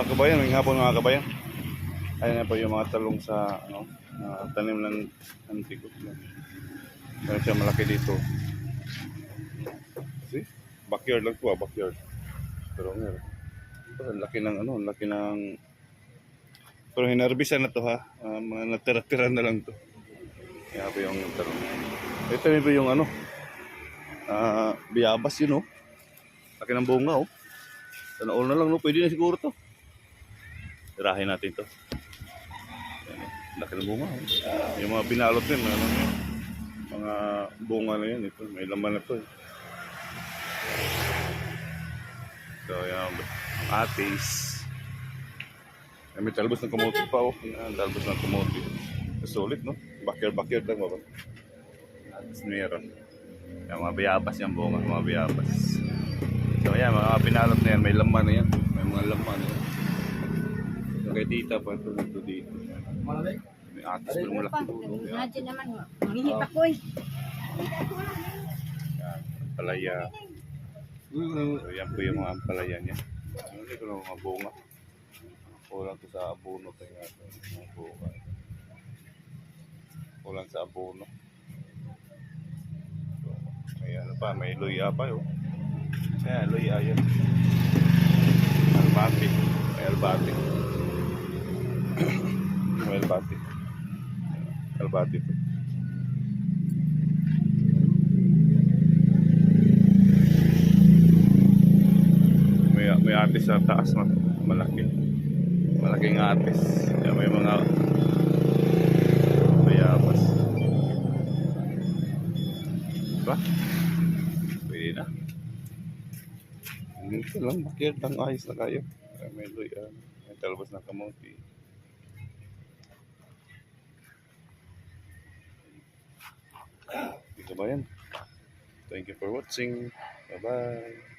Mga kabayan, may hapon mga kabayan. Ayun na po yung mga talong sa tanim ng tikot. Meron siya malaki dito. See? Backyard lang po, backyard. Pero meron. Ang laki ng ang laki ng pero hinarbisan na to ha. Mga natira-tira na lang to. Kaya po yung talong. Ito na po yung biyabas yun oh. Laki ng bunga oh. Sana all na lang no, pwede na siguro to. Tirahin natin to. Laki ng bunga oh. Yung mga binalot din, mga bunga na yan ito. May laman na to eh. So yan, atis. May talbos ng kamote pa oh. Yan, talbos ng kamote. Solid no? Backyard lang ba? Atis meron. Yung mga biyabas yung bunga, mga biyabas. So yan, mga pinalot na yan, may laman na yan. May mga laman na yan. So kay tita pa, ito dito. May atis pero malaki dulo. Imagine naman, manghihip ako eh. Yan, palaya. So yan po yung mga palaya niya. Hindi ko lang mga bunga. Kulang to sa abono tayo natin. Mga bunga. Kulang sa abono. So, may ano pa, may luya pa yun. Kaya luya yun. Albati. May albati. May albati. Albati po. May atis sa taas na malaki. Malaking atis. Kaya may mga bayabas. Diba? Pwede na. Ito lang, backyard lang, ayos na kayo. May luya, may talbos na kamote. Ito ba yan? Thank you for watching. Bye-bye.